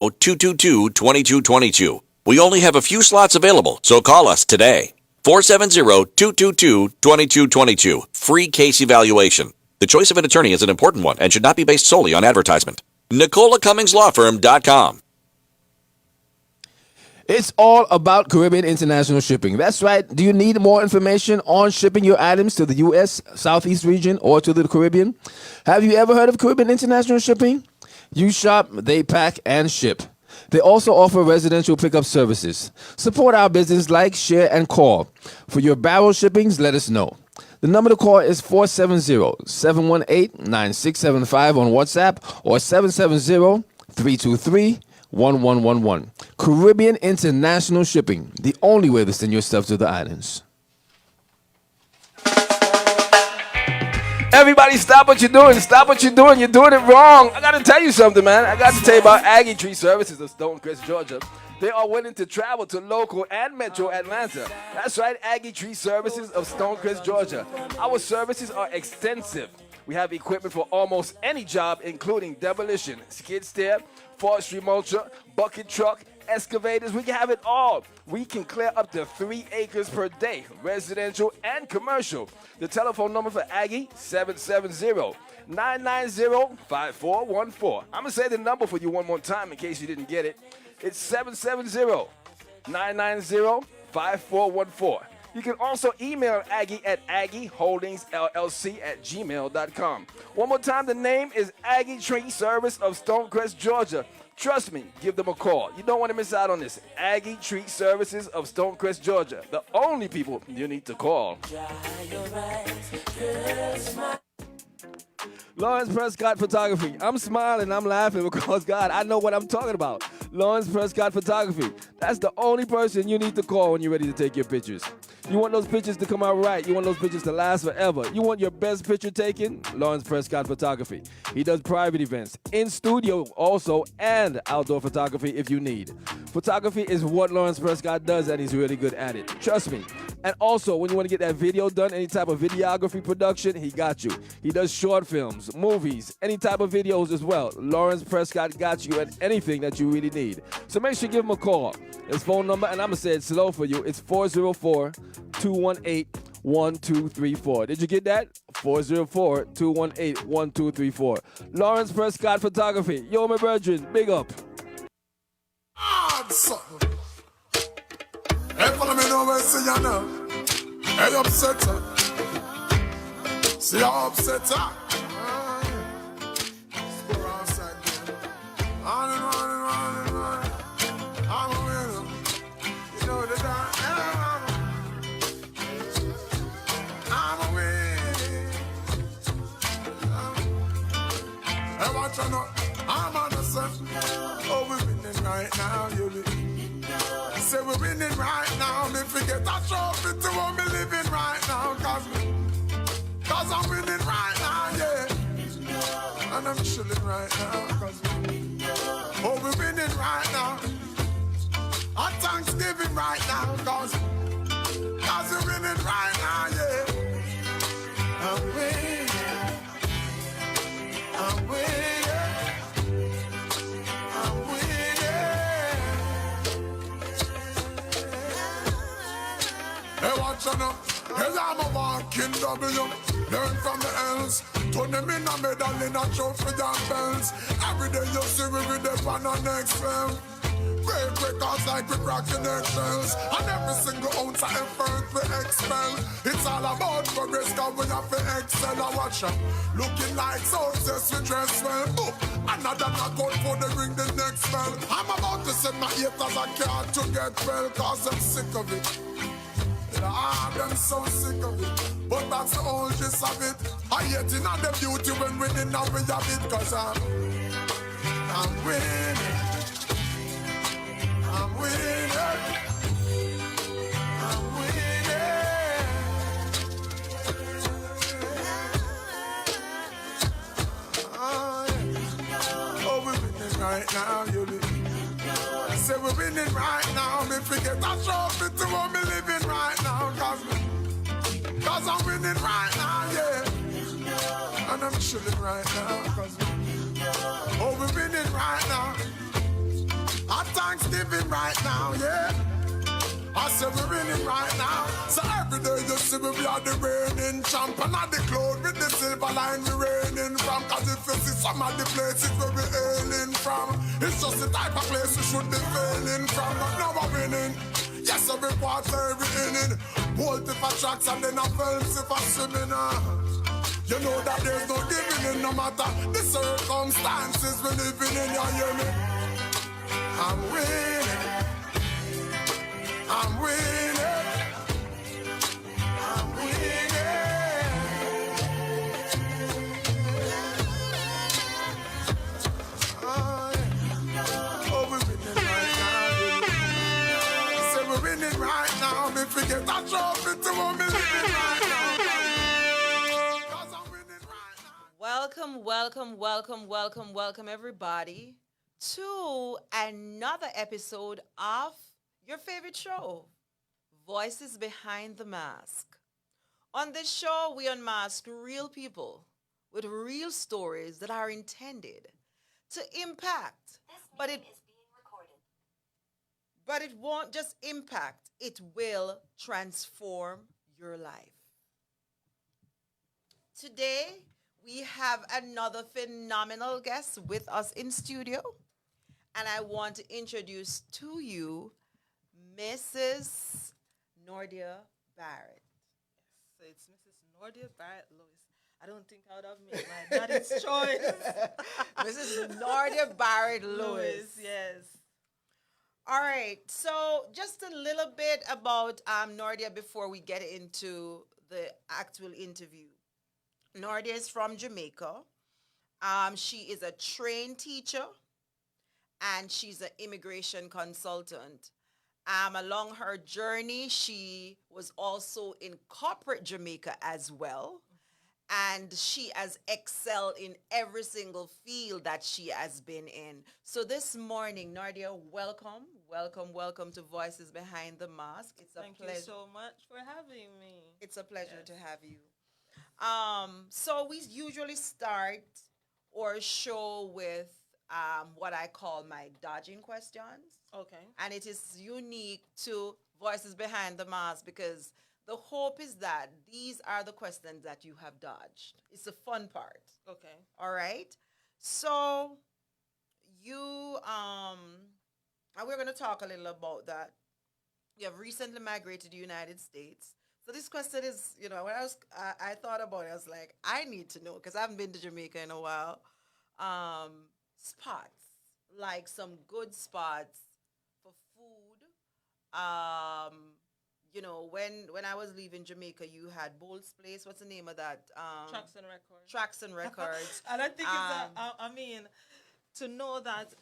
470-222-2222. We only have a few slots available, so call us today. 470-222-2222. Free case evaluation. The choice of an attorney is an important one and should not be based solely on advertisement. NicolaCummingslawFirm.com. It's all about Caribbean International Shipping. That's right. Do you need more information on shipping your items to the U.S. Southeast region or to the Caribbean? Have you ever heard of Caribbean International Shipping? You shop, they pack, and ship. They also offer residential pickup services. Support our business, like, share, and call. For your barrel shippings, let us know. The number to call is 470-718-9675 on WhatsApp or 770-323-1111. Caribbean International Shipping, the only way to send your stuff to the islands. Everybody stop what you're doing. Stop what you're doing. You're doing it wrong. I got to tell you something, man. I got to tell you about Aggie Tree Services of Stonecrest, Georgia. They are willing to travel to local and metro Atlanta. That's right, Aggie Tree Services of Stonecrest, Georgia. Our services are extensive. We have equipment for almost any job, including demolition, skid steer, forestry mulcher, bucket truck, excavators. We can have it all. We can clear up to 3 acres per day, residential and commercial. The telephone number for Aggie, 770-990-5414. I'm going to say the number for you one more time in case you didn't get it. It's 770-990-5414. You can also email Aggie at aggieholdingsllc@gmail.com. One more time, the name is Aggie Tree Service of Stonecrest, Georgia. Trust me, give them a call. You don't want to miss out on this. Aggie Tree Services of Stonecrest, Georgia. The only people you need to call. Lawrence Prescott Photography. I'm smiling, I'm laughing because, God, I know what I'm talking about. Lawrence Prescott Photography. That's the only person you need to call when you're ready to take your pictures. You want those pictures to come out right. You want those pictures to last forever. You want your best picture taken? Lawrence Prescott Photography. He does private events, in studio also, and outdoor photography if you need. Photography is what Lawrence Prescott does, and he's really good at it. Trust me. And also, when you want to get that video done, any type of videography production, he got you. He does short films, movies, any type of videos as well. Lawrence Prescott got you at anything that you really need. So make sure you give him a call. His phone number, and I'm going to say it slow for you, it's 404-218-1234. Did you get that? 404-218-1234. Lawrence Prescott Photography. Yo, my brethren, big up. Hey, follow me now, see you now. Hey, upset her. See you upset her. Score outside there. On and on and on and on. I'm a winner. You know the time. I'm a winner. Hey, watch out now. I'm on the sun. Oh, we're winning right now, you be. Say we're winning right now. Me forget that trophy to what me living right now. Cause I'm winning right now, yeah. And I'm chilling right now. Oh, we're winning right now. On Thanksgiving right now. Cause we're winning right now, yeah. I'm winning. I'm winning. Hey, watch out now. Hey, I'm a walking W. Learn from the else. Turn them in a medal in a trophy and bells. Every day you see we with them on the next film. Break records like we cracking eggshells. And every single ounce of effort we expel. It's all about progress, cause we have to excel. I watch out. Looking like success, we dress well. Oh, another knockout for the ring the next spell. I'm about to send my haters a card to get well, cause I'm sick of it. I'm so sick of it, but that's the whole gist of it. I hate in the beauty when winning now we have it, cause I'm winning. I'm winning. I'm winning. Oh, yeah. Oh, we're winning right now, you live. Say we're winning right now. Me forget that trophy to what me living right now. Cause I'm winning right now, yeah. And I'm chilling right now. Oh, we're winning right now. Thanksgiving right now, yeah. I say we're winning right now. So every day you see we are the reigning champ. And at the cloud with the silver line we reigning from. Cause if you see some of the places where we hailing from, it's just the type of place we should be failing from. But now we're winning. Yes, every quarter, every inning. Bolt if a tracks and then a films if a swimming. You know that there's no giving in no matter the circumstances we're living in, you hear me? I'm winning. I'm winning. I'm winning. Oh, yeah. Oh, we're winning right now. Say we're winning right now. Me forget that trophy to what me living right now. 'Cause I'm winning right now. Welcome, everybody, to another episode of your favorite show, Voices Behind the Mask. On this show, we unmask real people with real stories that are intended to impact, but it won't just impact, it will transform your life. Today, we have another phenomenal guest with us in studio, and I want to introduce to you Mrs. Nordia Barrett. So it's Mrs. Nordia Barrett Lewis. I don't think I would have made my daddy's choice. Mrs. Nordia Barrett Lewis. Yes. All right, so just a little bit about Nordia before we get into the actual interview. Nordia is from Jamaica. She is a trained teacher, and she's an immigration consultant. Along her journey, she was also in corporate Jamaica as well. And she has excelled in every single field that she has been in. So this morning, Nordia, welcome to Voices Behind the Mask. It's a Thank pleasure. you so much for having me. It's a pleasure Yes. to have you. So we usually start our show with what I call my dodging questions. Okay. And it is unique to Voices Behind the Mask because the hope is that these are the questions that you have dodged. It's the fun part. Okay. All right. So you and we're going to talk a little about that. You have recently migrated to the United States. So this question is, when I thought about it, I was like, I need to know because I haven't been to Jamaica in a while. Spots, like some good spots for food. When I was leaving Jamaica, you had Bolt's Place. What's the name of that? Tracks and Records. Tracks and Records. And I think to know that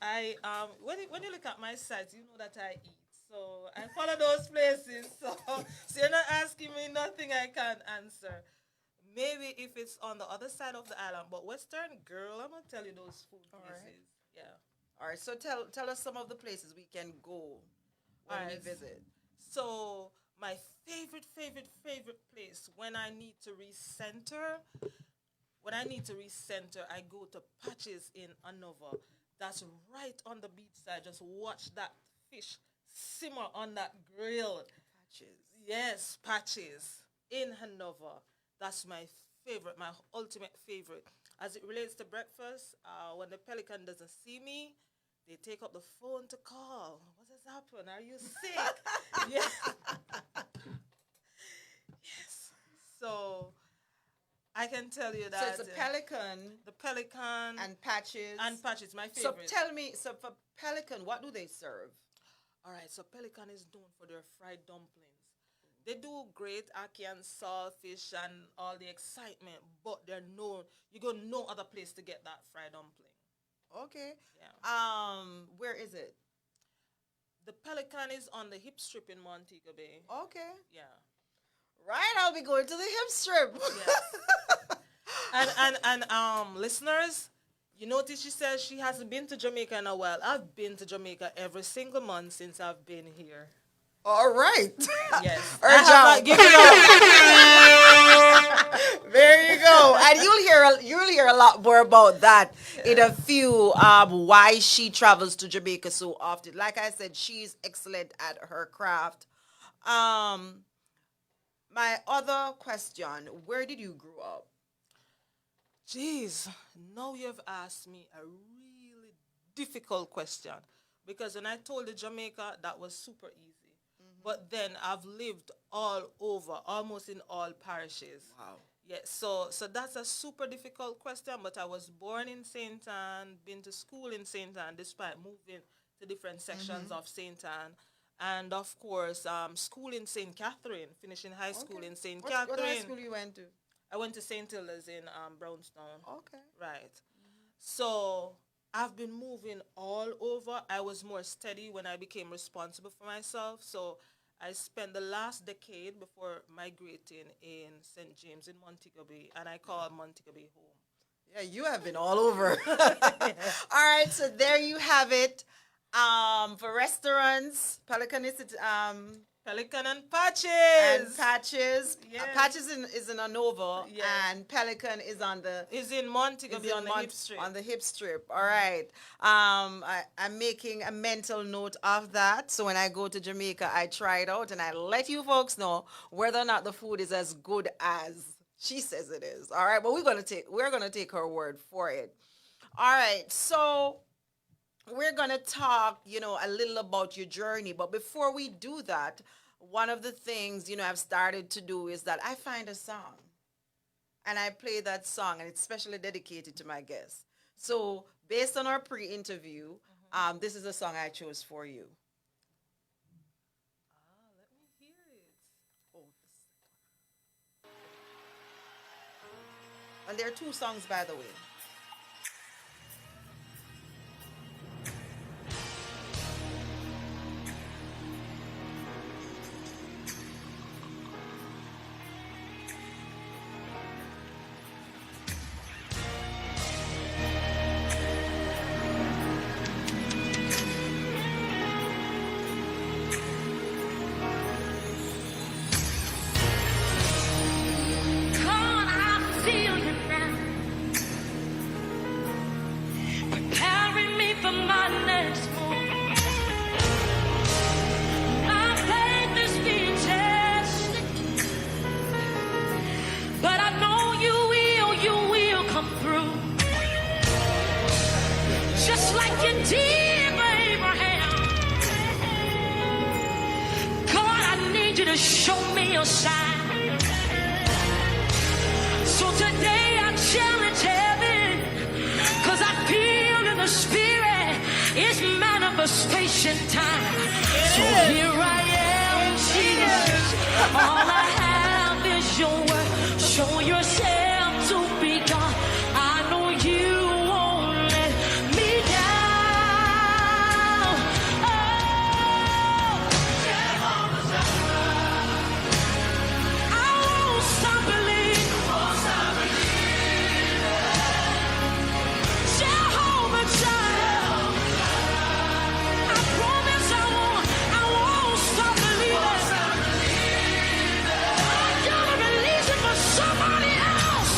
when you look at my sites, you know that I eat. So I follow those places. So you're not asking me nothing I can't answer. Maybe if it's on the other side of the island, but Western girl, I'm gonna tell you those food places. Right. Yeah. All right. So tell us some of the places we can go when we visit. So my favorite place when I need to recenter, I go to Patches in Hanover. That's right on the beach side. Just watch that fish simmer on that grill. Patches. Yes, Patches in Hanover. That's my favorite, my ultimate favorite. As it relates to breakfast, when the pelican doesn't see me, they take up the phone to call. What has happened? Are you sick? Yeah. Yes. So I can tell you that. So it's a pelican. The pelican And Patches. and Patches, my So favorite. tell me, so for pelican, what do they serve? All right, so Pelican is known for their fried dumplings. They do great ackee and saltfish and all the excitement, but you go no other place to get that fried dumpling. Okay. Yeah. Where is it? The Pelican is on the hip strip in Montego Bay. Okay. Yeah. Right, I'll be going to the hip strip. Yes. and listeners, you notice she says she hasn't been to Jamaica in a while. I've been to Jamaica every single month since I've been here. All right. Yes. All I right, have not given up. There you go. And you'll hear a lot more about that in a few. Why she travels to Jamaica so often. Like I said, she's excellent at her craft. Um, my other question: where did you grow up? Jeez, now you've asked me a really difficult question because when I told you Jamaica, that was super easy. But then I've lived all over, almost in all parishes. Wow. Yeah, so that's a super difficult question, but I was born in St. Anne, been to school in St. Anne, despite moving to different sections of St. Anne. And of course, school in St. Catherine, finishing high school in St. Catherine. What high school you went to? I went to St. Hilda's in Brownstown. Okay. Right. So I've been moving all over. I was more steady when I became responsible for myself. So I spent the last decade before migrating in St. James in Montego Bay, and I call Montego Bay home. Yeah, you have been all over. All right, so there you have it. For restaurants, Pelican is Pelican and Patches. and Patches. Yes. Patches is in Anova, Yes. and Pelican is on the Is in Montego is Bay in on the Mont- hip strip. on the hip strip. All right. I'm making a mental note of that. So when I go to Jamaica, I try it out and I let you folks know whether or not the food is as good as she says it is. All right. But we're gonna take her word for it. All right. So we're gonna talk, a little about your journey. But before we do that, one of the things, I've started to do is that I find a song and I play that song, and it's specially dedicated to my guests. So, based on our pre-interview, this is a song I chose for you. Let me hear it. And there are two songs, by the way. God, I feel you now, preparing me for my next move. My faith is being tested, but I know you will come through, just like you did for Abraham. God, I need you to show me your sign. So today I challenge heaven, cause I feel in the spirit it's manifestation time. So here I am, Jesus. All I have is your word. Show yourself to be God. I know you won't let me down. Oh, I won't stop believing. Jehovah Jireh. I promise I won't stop believing. Gotta release it for somebody else.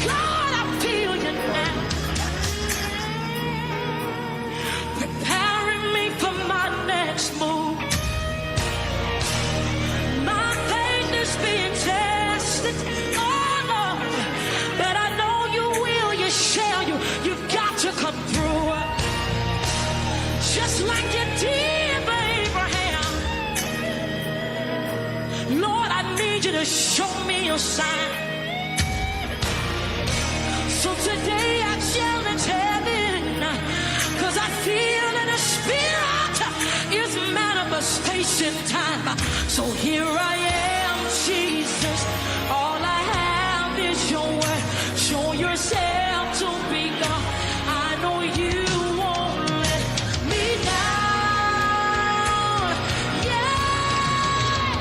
God, I feel you now, preparing me for my next move. My faith is being tested, oh Lord, but I know you will, you shall, you've got to come through, just like you did for Abraham. Lord, I need you to show me your sign. So today I challenge heaven, cause I feel in the spirit it's manifestation time. So here I am, Jesus. All I have is your word. Show yourself to be God. I know you won't let me down. Yeah.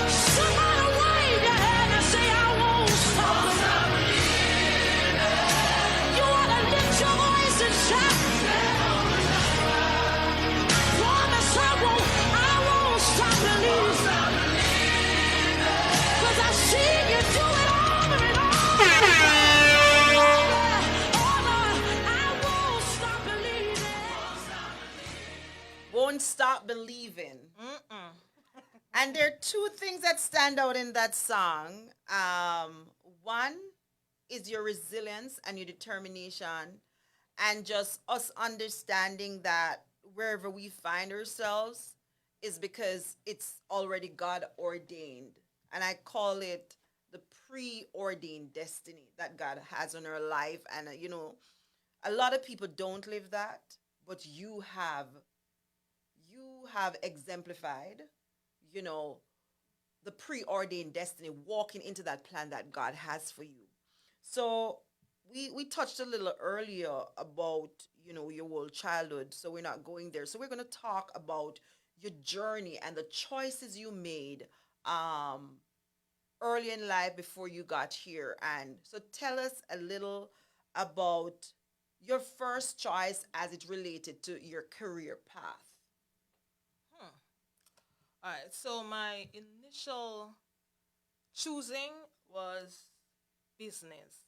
Somebody wave your hand and say, I won't stop. You ought to lift your voice and shout. Promise I won't stop Don't Stop Believing. And there are two things that stand out in that song. One is your resilience and your determination, and just us understanding that wherever we find ourselves is because it's already God ordained. And I call it the preordained destiny that God has on our life. And, a lot of people don't live that, but you have exemplified, you know, the preordained destiny, walking into that plan that God has for you. So we touched a little earlier about, your whole childhood, so we're not going there. So we're going to talk about your journey and the choices you made early in life before you got here. And so tell us a little about your first choice as it related to your career path. All right. So my initial choosing was business,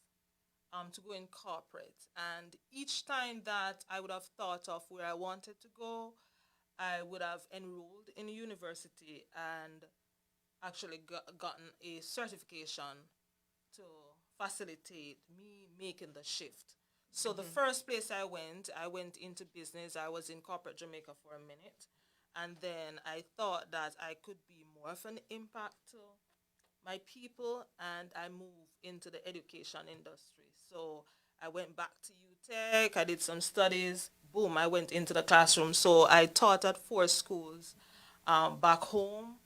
to go in corporate. And each time that I would have thought of where I wanted to go, I would have enrolled in a university and actually gotten a certification to facilitate me making the shift. So the first place I went into business. I was in corporate Jamaica for a minute, and then I thought that I could be more of an impact to my people, and I moved into the education industry. So I went back to UTech, I did some studies, boom, I went into the classroom. So I taught at four schools back home,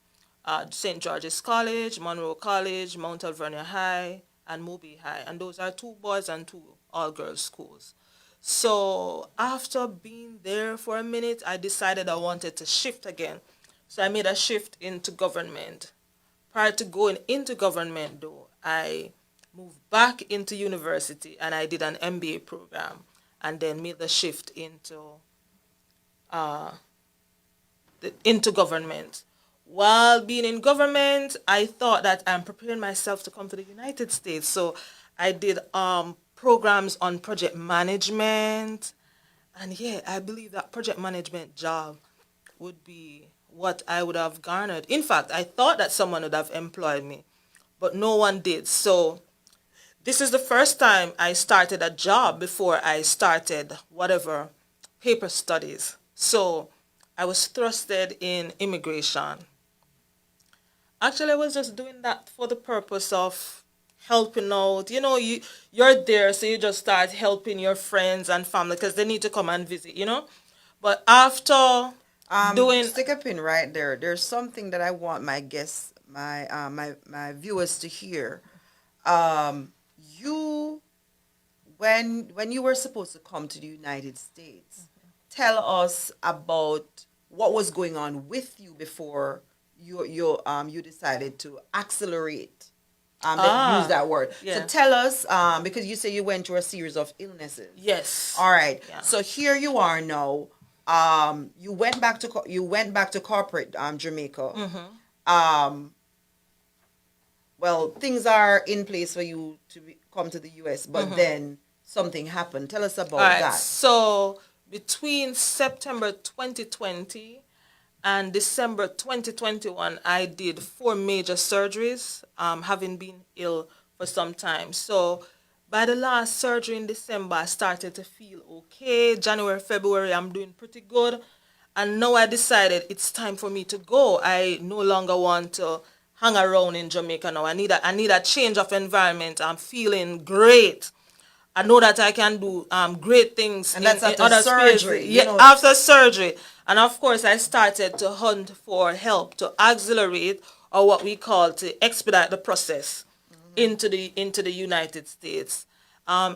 St. George's College, Monroe College, Mount Alvernia High, and Moby High. And those are two boys and two all-girls schools. So after being there for a minute, I decided I wanted to shift again. So I made a shift into government. Prior to going into government, though, I moved back into university and I did an MBA program and then made the shift into government. While being in government, I thought that I'm preparing myself to come to the United States. So I did programs on project management. And yeah, I believe that project management job would be what I would have garnered. In fact, I thought that someone would have employed me, but no one did. So this is the first time I started a job before I started whatever paper studies. So I was thrusted in immigration. Actually, I was just doing that for the purpose of helping out. You're there, so you just start helping your friends and family because they need to come and visit. But after doing, Stick a pin right there. There's something that I want my guests, my viewers to hear. You when you were supposed to come to the United States, tell us about what was going on with you before you decided to accelerate. Use that word. yeah. So tell us, because you say you went through a series of illnesses. yes. All right. Yeah. So here you are now. You went back to corporate Jamaica. Well, things are in place for you to come to the US, but then something happened. Tell us about All right. that. So between September 2020 and December 2021, I did 4 major surgeries, having been ill for some time. So by the last surgery in December, I started to feel okay. January, February, I'm doing pretty good. And now I decided it's time for me to go. I no longer want to hang around in Jamaica now. I need a change of environment. I'm feeling great. I know that I can do great things And that's in after other surgery, spaces. you Yeah, know. after surgery. And of course, I started to hunt for help to accelerate, or what we call to expedite the process into the United States.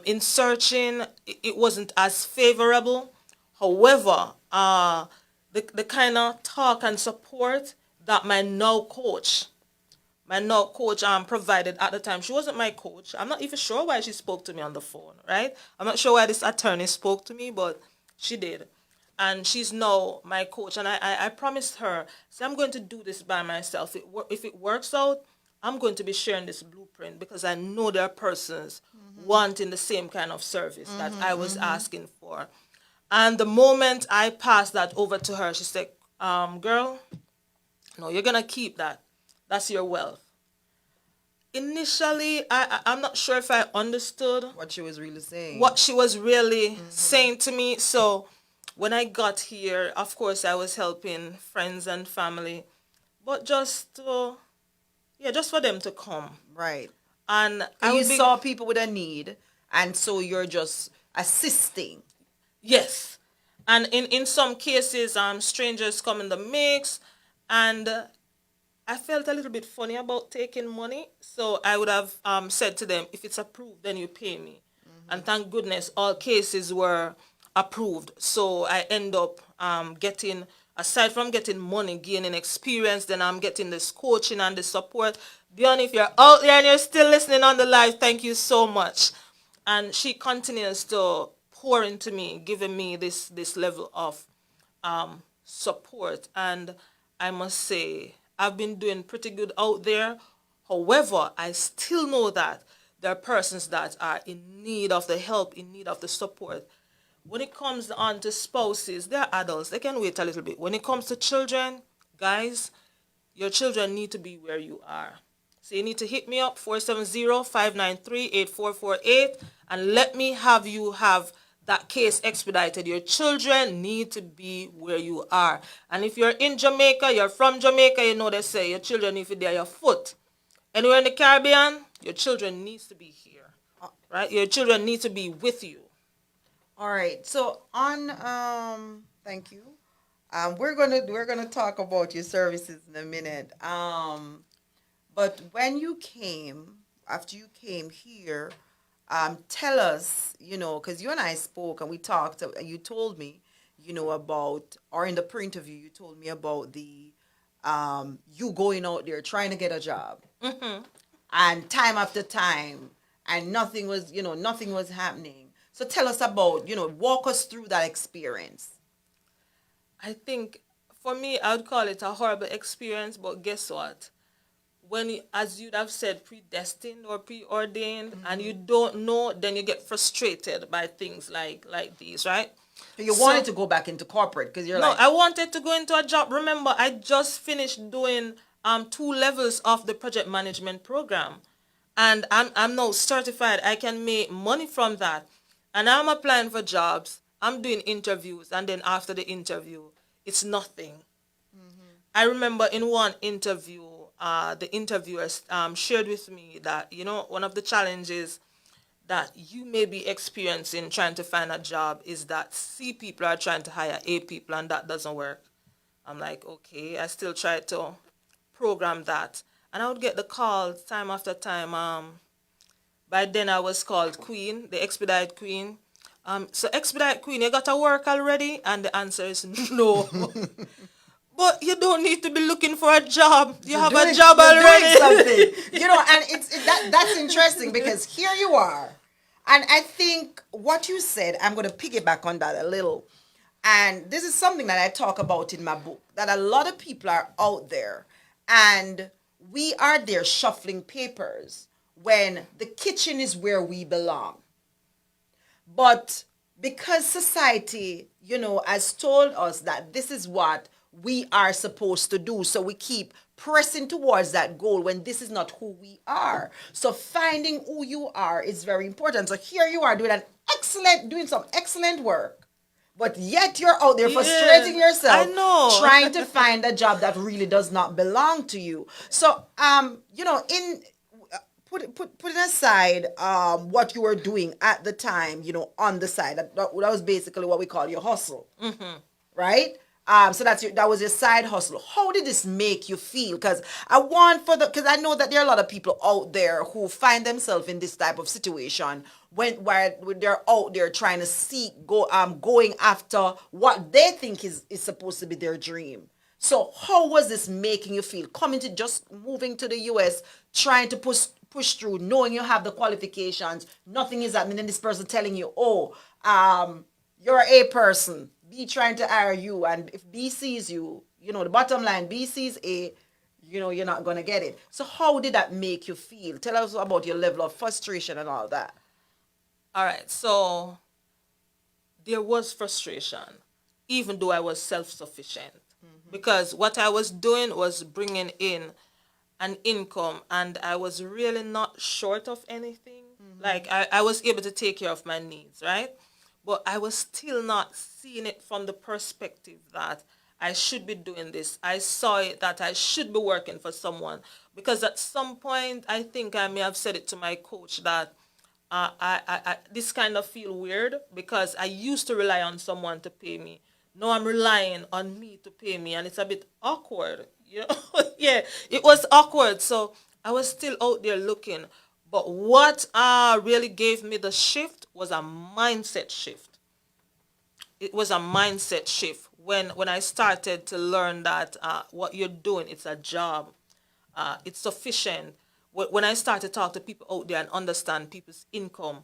In searching, it wasn't as favorable. However, the kind of talk and support that my now coach provided at the time. She wasn't my coach. I'm not even sure why she spoke to me on the phone, right? I'm not sure why this attorney spoke to me, but she did. And she's now my coach. And I promised her, see, I'm going to do this by myself. If it works out, I'm going to be sharing this blueprint because I know there are persons wanting the same kind of service that I was asking for. And the moment I passed that over to her, she said, girl, no, you're gonna keep that. That's your wealth. Initially, I'm not sure if I understood What she was really saying. what she was really saying to me. So when I got here, of course, I was helping friends and family, but just for them to come. Right. And I You would be, saw people with a need, and so you're just assisting. yes. And in some cases, strangers come in the mix, and I felt a little bit funny about taking money. So I would have said to them, if it's approved, then you pay me. And thank goodness all cases were approved. So I end up getting, aside from getting money, gaining experience, then I'm getting this coaching and the support. Dion, if you're out there and you're still listening on the live, thank you so much. And she continues to pour into me, giving me this level of support. And I must say, I've been doing pretty good out there. However, I still know that there are persons that are in need of the help, in need of the support. When it comes on to spouses, they're adults. They can wait a little bit. When it comes to children, guys, your children need to be where you are. So you need to hit me up, 470-593-8448, and let me have you have that case expedited. Your children need to be where you are. And if you're in Jamaica, you're from Jamaica, you know they say your children need to be there, your foot. Anywhere in the Caribbean, your children needs to be here, right? Your children need to be with you. All right. So thank you. We're gonna talk about your services in a minute. But when you came, after you came here, tell us, because you and I spoke and we talked, and you told me, about, or in the pre-interview, you told me about the you going out there trying to get a job, and time after time, and nothing was happening. So tell us about, walk us through that experience. I think for me, I would call it a horrible experience, but guess what? As you'd have said, predestined or preordained, and you don't know, then you get frustrated by things like these, right? So you wanted to go back into corporate because you're no, like, I wanted to go into a job. Remember, I just finished doing 2 levels of the project management program, and I'm now certified. I can make money from that, and I'm applying for jobs. I'm doing interviews, and then after the interview, it's nothing. I remember in one interview, the interviewers shared with me that, one of the challenges that you may be experiencing trying to find a job is that C people are trying to hire A people, and that doesn't work. I'm like, okay, I still try to program that. And I would get the calls time after time. By then I was called Queen, the Expedite Queen. So Expedite Queen, you got to work already? And the answer is no. But you don't need to be looking for a job. You have a job already. Doing something, and that's interesting because here you are, and I think what you said, I'm going to piggyback on that a little, and this is something that I talk about in my book, that a lot of people are out there, and we are there shuffling papers when the kitchen is where we belong, but because society, has told us that this is what we are supposed to do. So we keep pressing towards that goal when this is not who we are. So finding who you are is very important. So here you are doing some excellent work, but yet you're out there frustrating yourself, I know. trying to find a job that really does not belong to you. So, in putting aside what you were doing at the time, on the side, that was basically what we call your hustle, right? So that was your side hustle. How did this make you feel? Because because I know that there are a lot of people out there who find themselves in this type of situation when they're out there trying to going after what they think is supposed to be their dream. So how was this making you feel? Moving to the US, trying to push through, knowing you have the qualifications, nothing is happening, and this person telling you, you're a person. B trying to hire you, and if B sees you, the bottom line, B sees A, you're not going to get it. So how did that make you feel? Tell us about your level of frustration and all that. All right, so there was frustration, even though I was self-sufficient. because what I was doing was bringing in an income, and I was really not short of anything. Like I was able to take care of my needs, right? But I was still not seeing it from the perspective that I should be doing this. I saw it that I should be working for someone, because at some point I think I may have said it to my coach that this kind of feel weird because I used to rely on someone to pay me. Now I'm relying on me to pay me, and it's a bit awkward. You know, yeah, it was awkward. So I was still out there looking. But what really gave me the shift was a mindset shift. It was a mindset shift when I started to learn that what you're doing, it's a job. It's sufficient. When I started to talk to people out there and understand people's income,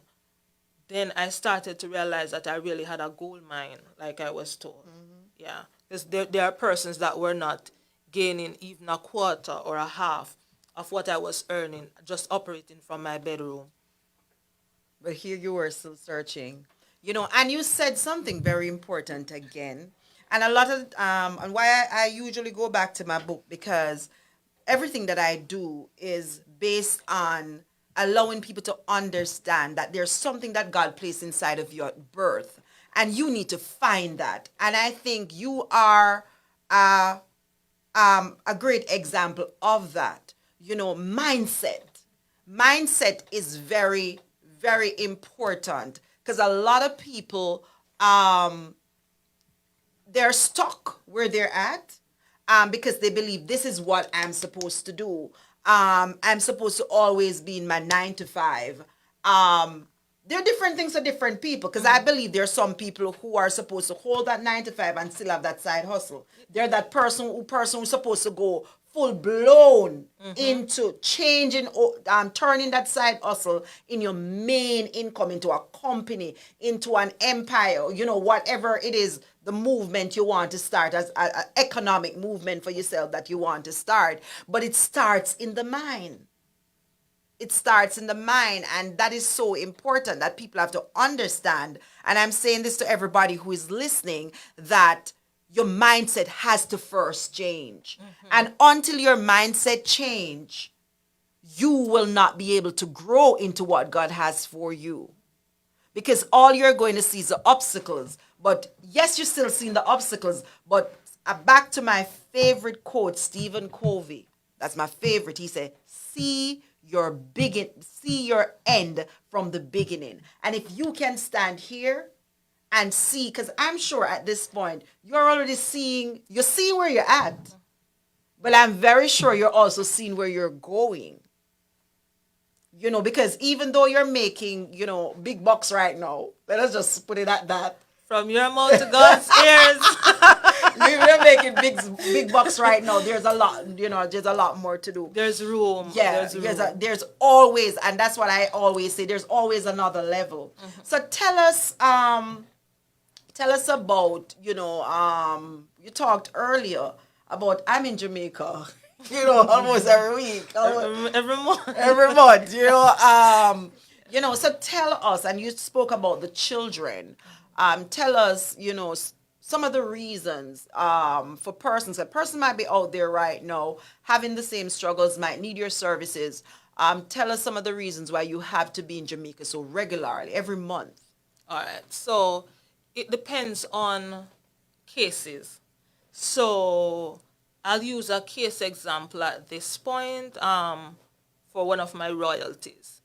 then I started to realize that I really had a gold mine, like I was told. Yeah, because there are persons that were not gaining even a quarter or a half of what I was earning just operating from my bedroom. But here you were still searching, and you said something very important again. And a lot of, and why I usually go back to my book, because everything that I do is based on allowing people to understand that there's something that God placed inside of you at birth, and you need to find that. And I think you are a great example of that. Mindset. Mindset is very, very important, because a lot of people, they're stuck where they're at, because they believe this is what I'm supposed to do. I'm supposed to always be in my 9 to 5. There are different things for different people, because I believe there are some people who are supposed to hold that 9 to 5 and still have that side hustle. They're that person who's supposed to go full blown into changing, turning that side hustle in your main income, into a company, into an empire, whatever it is, the movement you want to start, as an economic movement for yourself that you want to start. But it starts in the mind. It starts in the mind, and that is so important that people have to understand. And I'm saying this to everybody who is listening, that your mindset has to first change. And until your mindset change, you will not be able to grow into what God has for you. Because all you're going to see is the obstacles. But yes, you're still seeing the obstacles. But back to my favorite quote, Stephen Covey. That's my favorite. He said, see your end from the beginning. And if you can stand here and see, because I'm sure at this point you're already seeing where you're at, but I'm very sure you're also seeing where you're going. Because even though you're making, big bucks right now, let us just put it at that. From your mouth to God's ears. You're making big bucks right now. There's a lot, there's a lot more to do. There's room. Yeah, there's always, and that's what I always say, there's always another level. So tell us about, you talked earlier about, I'm in Jamaica, almost every week. Every month. Every month, so tell us, and you spoke about the children. Tell us, some of the reasons for persons. A person might be out there right now having the same struggles, might need your services. Tell us some of the reasons why you have to be in Jamaica so regularly, every month. All right. So it depends on cases. So I'll use a case example at this point for one of my royalties.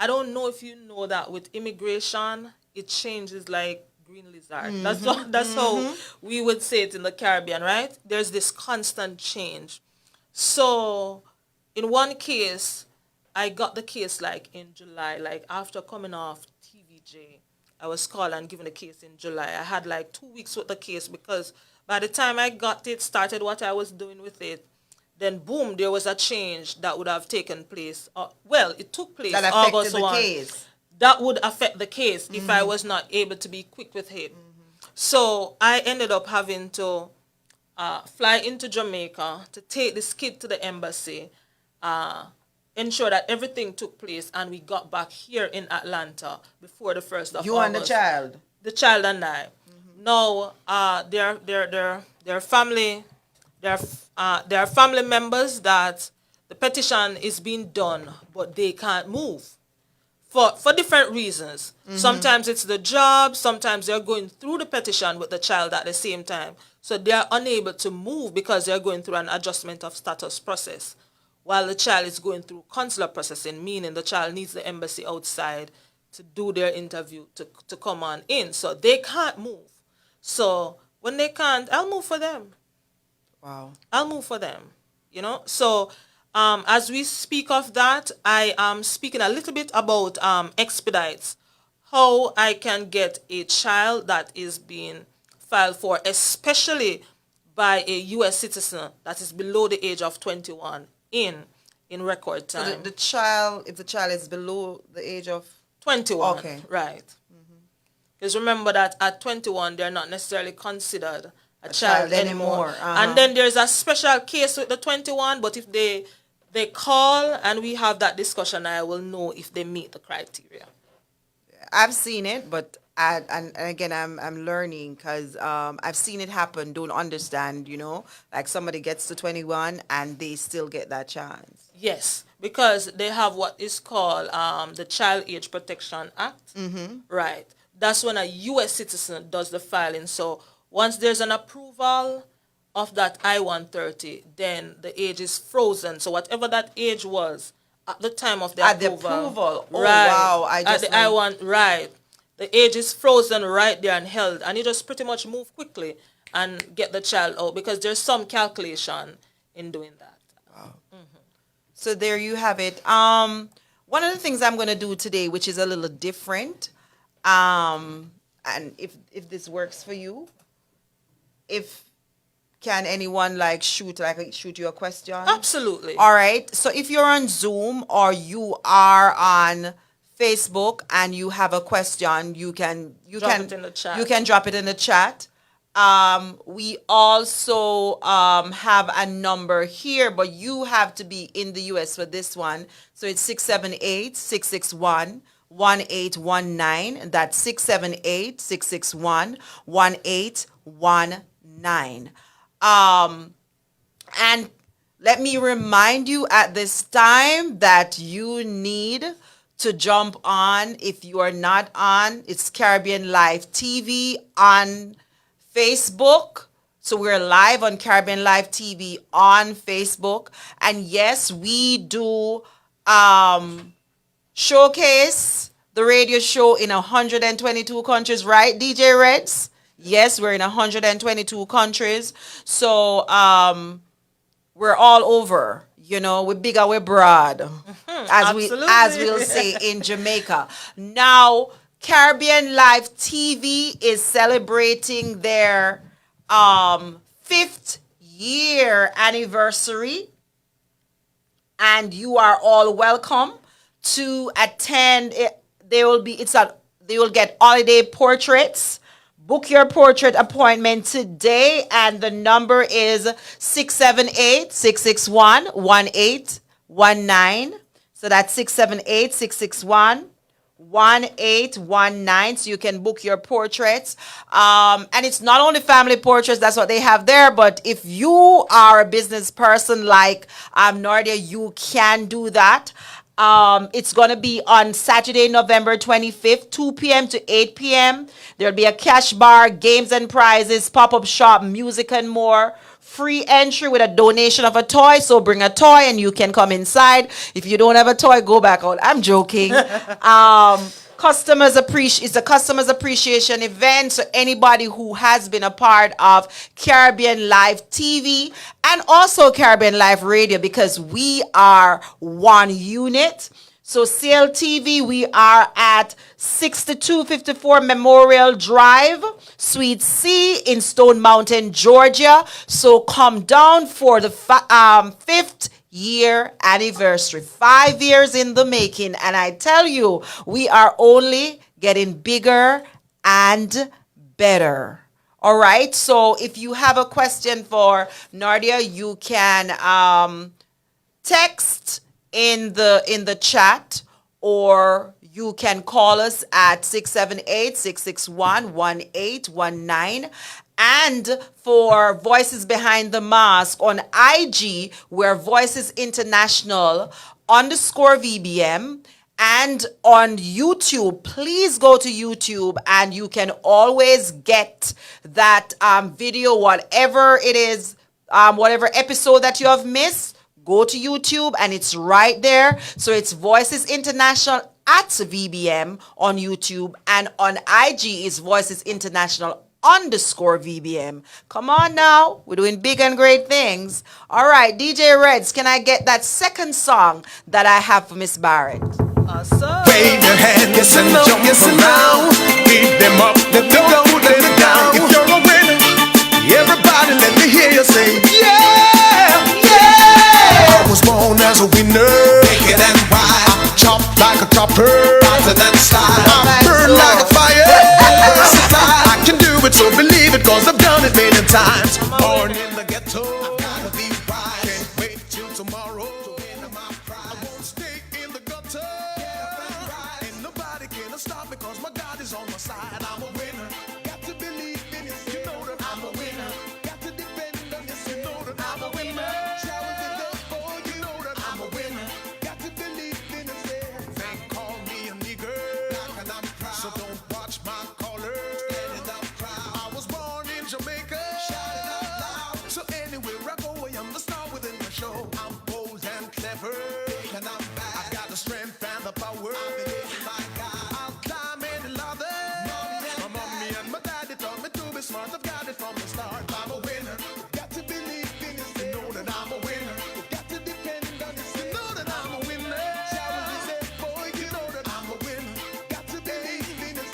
I don't know if you know that with immigration, it changes like green lizard. That's how we would say it in the Caribbean, right? There's this constant change. So in one case, I got the case like in July, like after coming off TVJ. I was called and given the case in July. I had like 2 weeks with the case, because by the time I got it, started what I was doing with it, then boom, there was a change that would have taken place. It took place that affected August the 1. Case. That would affect the case if I was not able to be quick with it. So I ended up having to fly into Jamaica to take this kid to the embassy, ensure that everything took place, and we got back here in Atlanta before the 1st of August. You and the child? The child and I. Now, their family, their family members that the petition is being done, but they can't move for different reasons. Sometimes it's the job, sometimes they're going through the petition with the child at the same time. So they're unable to move because they're going through an adjustment of status process while the child is going through consular processing, meaning the child needs the embassy outside to do their interview to come on in. So they can't move. So when they can't, I'll move for them. Wow. I'll move for them, So, as we speak of that, I am speaking a little bit about expedites, how I can get a child that is being filed for, especially by a U.S. citizen that is below the age of 21 in record So time. the child, if the child is below the age of 21, Okay. right. Because remember that at 21, they're not necessarily considered a child child anymore. anymore, And then there's a special case with the 21, but if they call and we have that discussion, I will know if they meet the criteria. I've seen it, but and again, I'm learning because I've seen it happen. Don't understand, like somebody gets to 21 and they still get that chance. Yes, because they have what is called the Child Age Protection Act. Right. That's when a U.S. citizen does the filing. So once there's an approval of that I-130, then the age is frozen. So whatever that age was at the time of the At the approval. approval. Oh, right, wow. at the I-1, right. The age is frozen right there and held. And you just pretty much move quickly and get the child out because there's some calculation in doing that. So there you have it. One of the things I'm going to do today, which is a little different, and if this works for you, can anyone shoot you a question? Absolutely. All right. So if you're on Zoom or you are on Facebook and you have a question, you can Drop it in the chat. You can drop it in the chat. We also have a number here, but you have to be in the US for this one. So it's 678-661-1819. That's 678-661-1819. And let me remind you at this time that you need to jump on. If you are not on, it's Caribbean Live TV on Facebook. So we're live on Caribbean Live TV on Facebook. And yes, we do showcase the radio show in 122 countries, right, DJ Reds? Yes, we're in 122 countries. So we're all over. We're bigger, we're broad, as we'll say in Jamaica. Now, Caribbean Live TV is celebrating their 5th year anniversary, and you are all welcome to attend. They will get holiday portraits. Book your portrait appointment today, and the number is 678-661-1819. So that's 678-661-1819. So you can book your portraits. And it's not only family portraits, that's what they have there, but if you are a business person like Nordia, you can do that. It's going to be on Saturday, November 25th, 2 p.m. to 8 p.m. There'll be a cash bar, games and prizes, pop-up shop, music and more. Free entry with a donation of a toy. So bring a toy and you can come inside. If you don't have a toy, go back out. I'm joking. It's a customers appreciation event. So anybody who has been a part of Caribbean Live TV and also Caribbean Live Radio, because we are one unit. So CLTV, we are at 6254 Memorial Drive, Suite C in Stone Mountain, Georgia. So come down for the 5th year anniversary. 5 years in the making. And I tell you, we are only getting bigger and better. All right. So if you have a question for Nardia, you can text in the chat, or You can call us at 678-661-1819. And for Voices Behind the Mask on IG, we're Voices International _VBM. And on YouTube, please go to YouTube and you can always get that video, whatever it is, whatever episode that you have missed. Go to YouTube and it's right there. So it's Voices International at VBM on YouTube, and on IG is Voices International _VBM. Come on now, we're doing big and great things. All right, DJ Reds, can I get that second song that I have for Miss Barrett? Awesome. Wave your hand, yes and no, yes and no. Keep them up, let me go, let it down. If you're a winner, everybody let me hear you say, yeah, yeah. I was born as a winner, naked and wild. I chop like a chopper, hotter than slide. I burn like a fire, I can do it, so believe it, cause I've done it many times. Born in the ghetto, I gotta be wise. Can't wait till tomorrow to win my prize. I won't stay in the gutter. Ain't nobody can stop me, cause my God is on my side. I'm a winner. Got to believe in it, you know that I'm a winner. Got to depend on this, you know that I'm a winner. Shower the dust, boy, you know that I'm a winner. Got to believe in it, they call me a nigger, and I'm proud. So don't watch my color. I was born in Jamaica. Shout it out loud. So anywhere I go, I am the star within the show. I'm bold and clever, and I'm bad. I got the strength and the power. I believe in my God. I'll climb any ladder. My mommy and my daddy taught me to be smart. I've got it from the start. I'm a winner. Got to believe in it, you know that I'm a winner. Got to depend on it, you know that I'm a winner. Shower the dust, boy, you know that I'm a winner. Got to believe in it,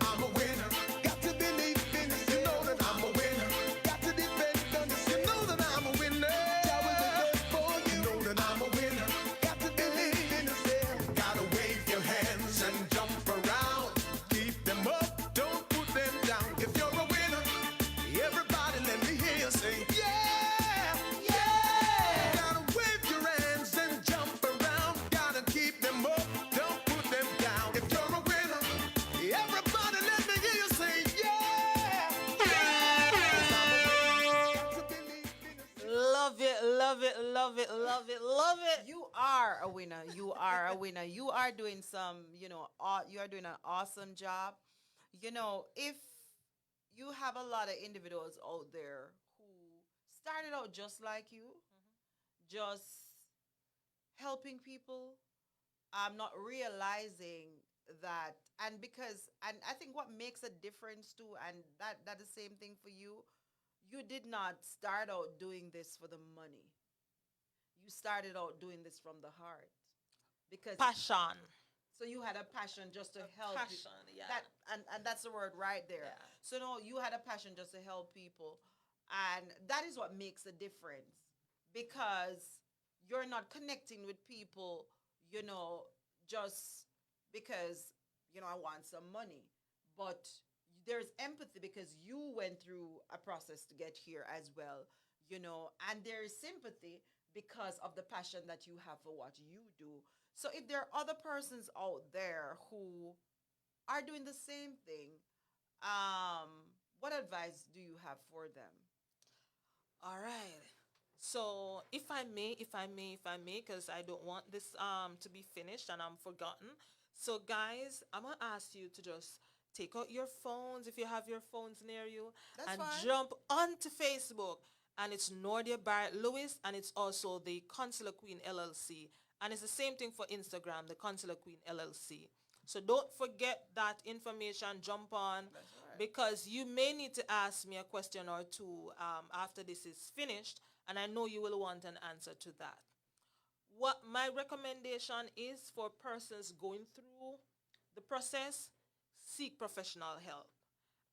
I'm a winner. Got to believe in it, you know that I'm a winner. Got to depend on it, you know that I'm a winner. Shower the dust, boy, you know that I'm a winner. Got to believe in it, gotta wave your hands and jump around. Keep them up, don't put them down. If you're a winner, everybody let me hear you say, yeah, yeah. Gotta wave your hands and jump around. Gotta keep them up, don't put them down. If you're a winner, everybody let me hear you say, yeah, yeah. Got to believe in it. Love it, love it, love it, love it, love it. You are a winner. You are a winner. You are doing some, you are doing an awesome job. If you have a lot of individuals out there who started out just like you, just helping people, not realizing that, and I think what makes a difference too, and that the same thing for you, you did not start out doing this for the money. You started out doing this from the heart because Passion. so you had a passion just to help Passion, yeah. and that's the word right there. Yeah. So no, you had a passion just to help people, and that is what makes a difference, because you're not connecting with people, just because I want some money, but there's empathy because you went through a process to get here as well, and there is sympathy because of the passion that you have for what you do. So if there are other persons out there who are doing the same thing, what advice do you have for them? All right. So if I may, because I don't want this to be finished and I'm forgotten. So guys, I'm gonna ask you to just take out your phones if you have your phones near you, That's and fine. jump onto Facebook. And it's Nordia Barrett Lewis, and it's also the Consular Queen LLC. And it's the same thing for Instagram, the Consular Queen LLC. So don't forget that information, jump on, because you may need to ask me a question or two after this is finished, and I know you will want an answer to that. What my recommendation is for persons going through the process, seek professional help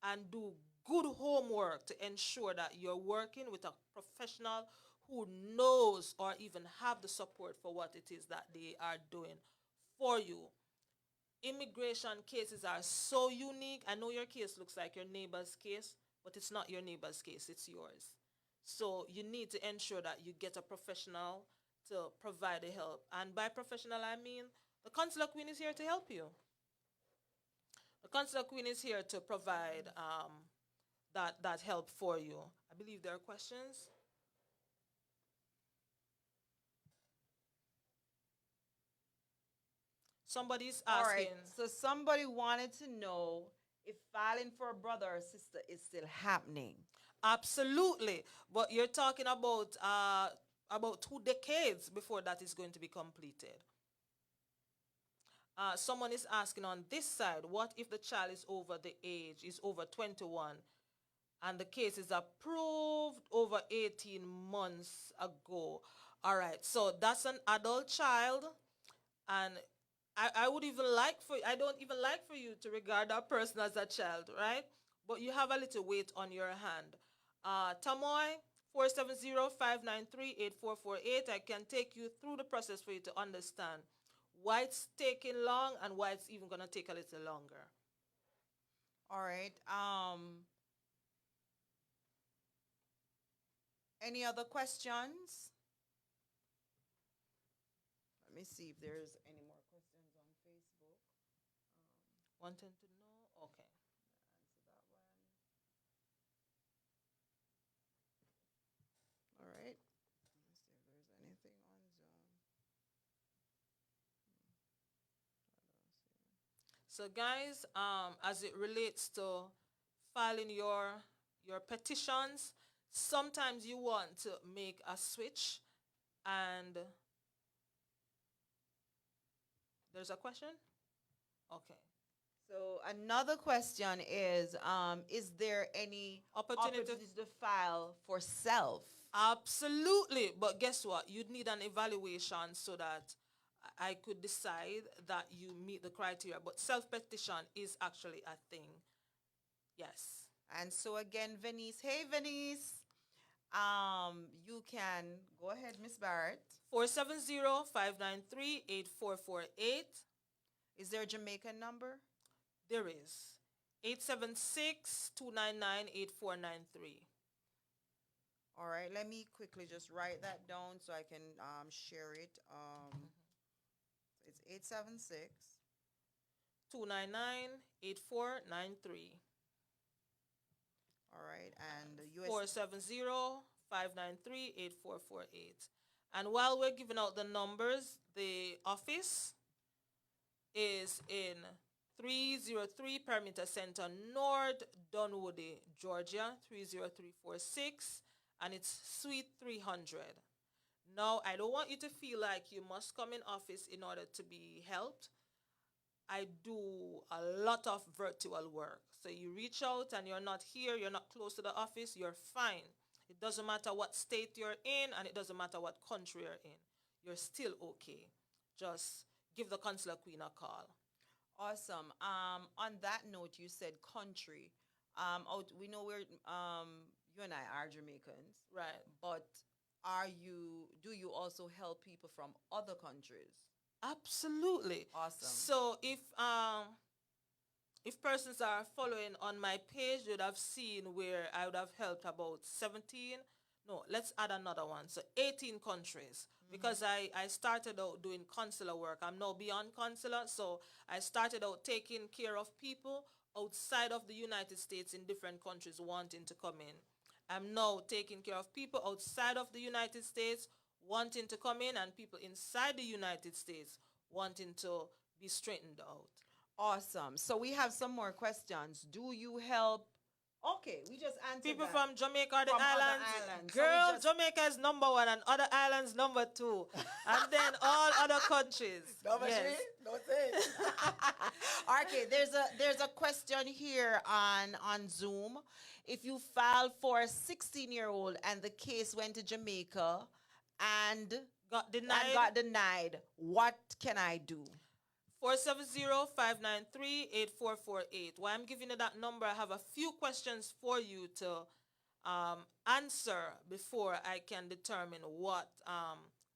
and do good homework to ensure that you're working with a professional who knows or even have the support for what it is that they are doing for you. Immigration cases are so unique. I know your case looks like your neighbor's case, but it's not your neighbor's case, it's yours. So you need to ensure that you get a professional to provide the help. And by professional, I mean the Consular Queen is here to help you. The Consular Queen is here to provide that help for you. I believe there are questions. Somebody's All asking. right. So somebody wanted to know if filing for a brother or sister is still happening. Absolutely, but you're talking about 2 decades before that is going to be completed. Someone is asking on this side, what if the child is over the age, is over 21, and the case is approved over 18 months ago? All right, so that's an adult child, and I would even like for I don't even like for you to regard that person as a child, right? But you have a little weight on your hand. Tamoy, 470-593-8448. I can take you through the process for you to understand why it's taking long and why it's even going to take a little longer. All right. Any other questions? Let me see if there's any more questions on Facebook. Wanting to know? Okay. Answer that one. All right. Let me see if there's anything on Zoom. So guys, as it relates to filing your petitions, sometimes you want to make a switch, and there's a question? Okay. So another question is there any Opportunity to file for self? Absolutely. But guess what? You'd need an evaluation so that I could decide that you meet the criteria. But self-petition is actually a thing. Yes. And so again, Venice, hey Venice, you can go ahead, Miss Barrett. 470-593-8448. Is there a Jamaican number? There is. 876-299-8493. All right, let me quickly just write that down so I can share it. It's 876 299-8493. All right, and the US 470-593-8448. And while we're giving out the numbers, the office is in 303 Perimeter Center North, Dunwoody, Georgia, 30346, and it's Suite 300. Now, I don't want you to feel like you must come in office in order to be helped. I do a lot of virtual work. So you reach out and you're not here, you're not close to the office, you're fine. It doesn't matter what state you're in, and it doesn't matter what country you're in. You're still okay. Just give the Consular Queen a call. Awesome. On that note, you said country. We know we're you and I are Jamaicans, Right. but do you also help people from other countries? Absolutely. Awesome. So if persons are following on my page, you would have seen where I would have helped about 17. No, let's add another one. So 18 countries. Because I started out doing consular work. I'm now beyond consular. So I started out taking care of people outside of the United States in different countries wanting to come in. I'm now taking care of people outside of the United States wanting to come in, and people inside the United States wanting to be straightened out. Awesome. So we have some more questions. Do you help? Okay, we just answered People that. from Jamaica or the From other islands. islands. So we Girl, just- Jamaica is number one and other islands number two. And then all other countries. Yes. Don't say it. Okay, there's a question here on Zoom. If you filed for a 16-year-old and the case went to Jamaica and Got denied. and got denied, what can I do? 470-593-8448. While I'm giving you that number, I have a few questions for you to answer before I can determine what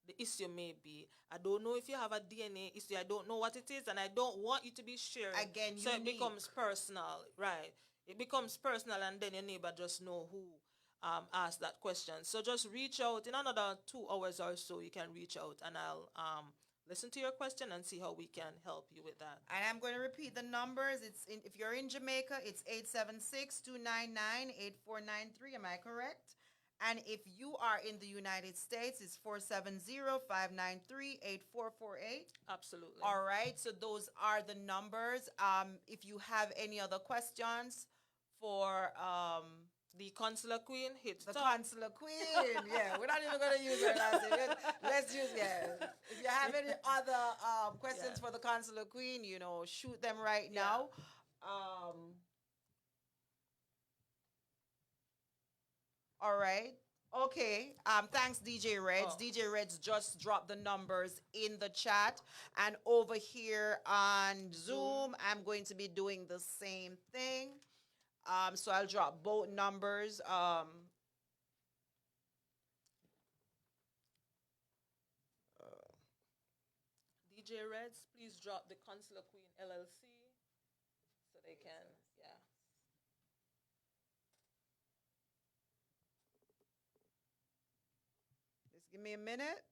the issue may be. I don't know if you have a DNA issue. I don't know what it is, and I don't want you to be sharing. Again, so unique. it becomes personal, right? It becomes personal, and then your neighbor just know who asked that question. So just reach out in another 2 hours or so. You can reach out, and I'll listen to your question and see how we can help you with that. And I'm going to repeat the numbers. If you're in Jamaica, it's 876-299-8493. Am I correct? And if you are in the United States, it's 470-593-8448. Absolutely. All right. So those are the numbers. If you have any other questions for The Consular Queen hits the top. Consular Queen, yeah, we're not even going to use her last name. Let's use, yeah. If you have any other questions Yeah. for the Consular Queen, shoot them right now. All right. Okay. Thanks, DJ Reds. Oh. DJ Reds just dropped the numbers in the chat. And over here on Zoom, I'm going to be doing the same thing. So I'll drop both numbers. DJ Reds, please drop the Consular Queen LLC so they can, yeah. Just give me a minute.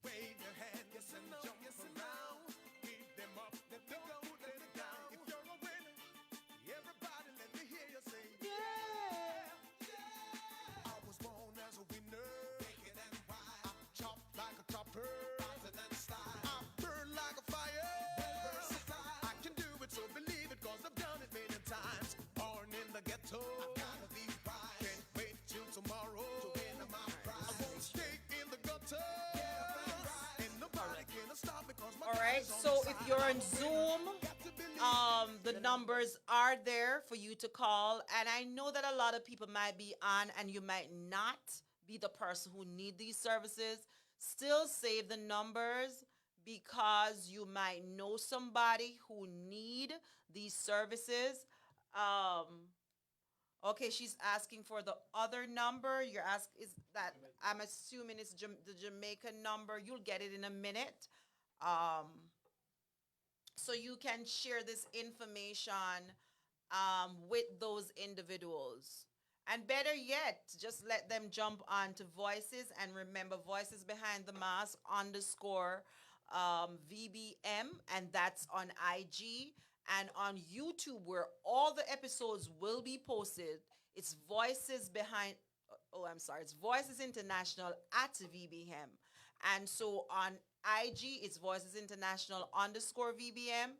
Wave your hand, yes and jump, yes and now. Keep them up, let them go, let it down. If you're a winner, everybody let me hear you say, yeah, yeah. I was born as a winner, naked and wild. I chop like a chopper, hotter than style. I burn like a fire, versatile. I can do it, so believe it, cause I've done it many times. Born in the ghetto, I gotta be right. Can't wait till tomorrow to win my prize. I won't stay in the gutter. All right, so if you're on Zoom, the numbers are there for you to call. And I know that a lot of people might be on and you might not be the person who need these services. Still save the numbers because you might know somebody who need these services. Okay, she's asking for the other number. Is that, I'm assuming it's the Jamaican number. You'll get it in a minute. So you can share this information with those individuals. And better yet, just let them jump onto Voices. And remember, Voices Behind the Mask _VBM. And that's on IG. And on YouTube, where all the episodes will be posted, it's Voices it's Voices International at VBM. And so on IG, it's Voices International _VBM.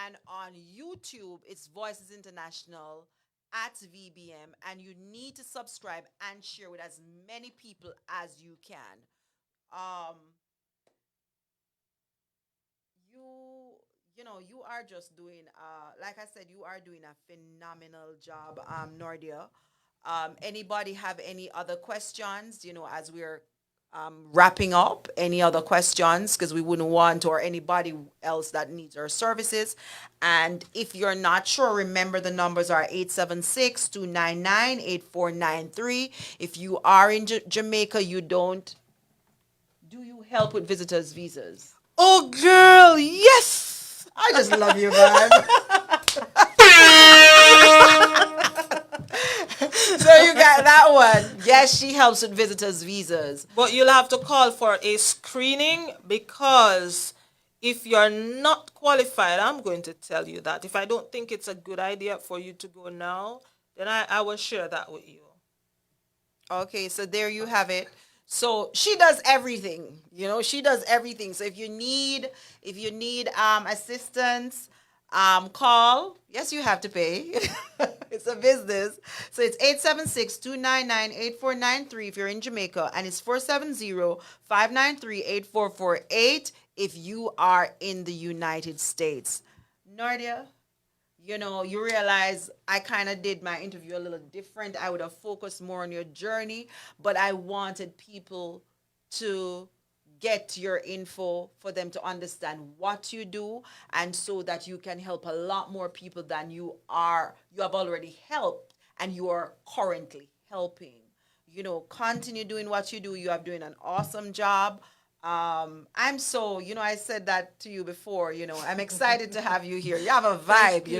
And on YouTube, it's Voices International at VBM. And you need to subscribe and share with as many people as you can. You are just doing, like I said, you are doing a phenomenal job, Nordia. Anybody have any other questions, as we're wrapping up? Any other questions? Because we wouldn't want, or anybody else that needs our services. And if you're not sure, remember the numbers are 876-299-8493. If you are in Jamaica, do you help with visitors' visas? Oh, girl, yes! I just love you, man. So you got that one. Yes, she helps with visitors' visas. But you'll have to call for a screening, because if you're not qualified, I'm going to tell you that. If I don't think it's a good idea for you to go now, then I will share that with you. Okay, so there you have it. So she does everything. She does everything. So if you need assistance, call. Yes, you have to pay. It's a business. So it's 876-299-8493 if you're in Jamaica, and it's 470-593-8448 if you are in the United States. Nardia, you realize I kind of did my interview a little different. I would have focused more on your journey, but I wanted people to get your info for them to understand what you do, and so that you can help a lot more people than you have already helped and you are currently helping. Continue doing what you do. You are doing an awesome job. I'm so, I said that to you before, I'm excited to have you here. You have a vibe, you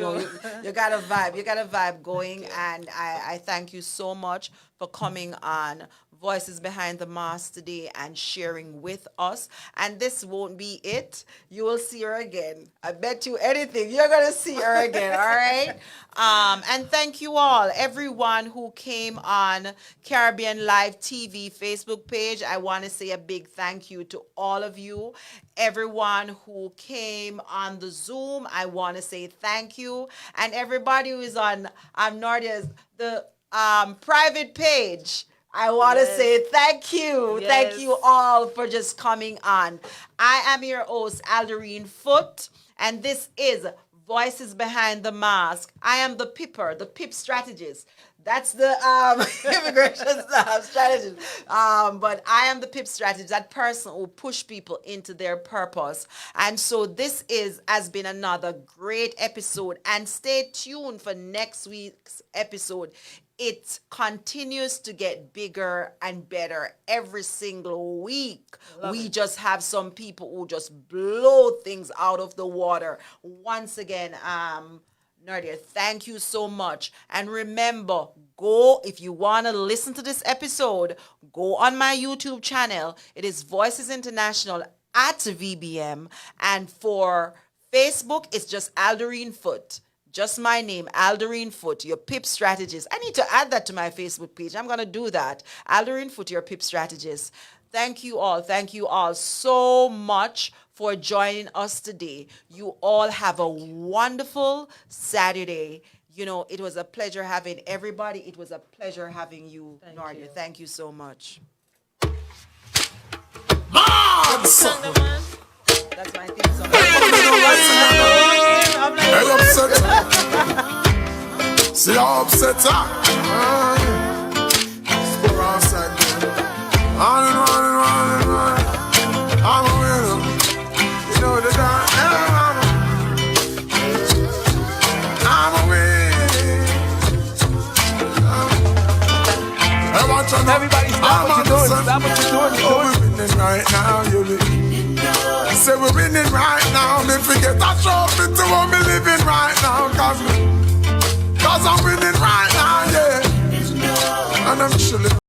got a vibe. You got a vibe going. And I thank you so much for coming on Voices Behind the Mask today and sharing with us. And this won't be it. You will see her again. I bet you anything. You're going to see her again, all right? And thank you all, everyone who came on Caribbean Live TV Facebook page. I want to say a big thank you to all of you. Everyone who came on the Zoom, I want to say thank you. And everybody who is on Nordia's the private page, I want to say thank you. Yes. Thank you all for just coming on. I am your host, Alderine Foot, and this is Voices Behind the Mask. I am the Pipper, the PIP strategist. That's the immigration strategist. But I am the PIP strategist, that person who push people into their purpose. And so this has been another great episode. And stay tuned for next week's episode. It continues to get bigger and better every single week. We just have some people who just blow things out of the water. Once again, Nadia, thank you so much. And remember, if you want to listen to this episode, go on my YouTube channel. It is Voices International at VBM. And for Facebook, it's just Alderine Foot. Just my name, Alderine Foot, your PIP strategist. I need to add that to my Facebook page. I'm going to do that. Alderine Foot, your PIP strategist. Thank you all. Thank you all so much for joining us today. You all have a wonderful Saturday. It was a pleasure having everybody. It was a pleasure having you, Nardia. Thank you so much. That's my theme song. Hey, upset. See how upset her. Spur outside. On and on and on and on. I'm a winner. You know the dark. I'm a winner. Hey, watch out now. Everybody stop what you're doing. Stop what you're doing. Oh, we're winning right now, you say we're winning right now. Me forget that trophy to 1 million.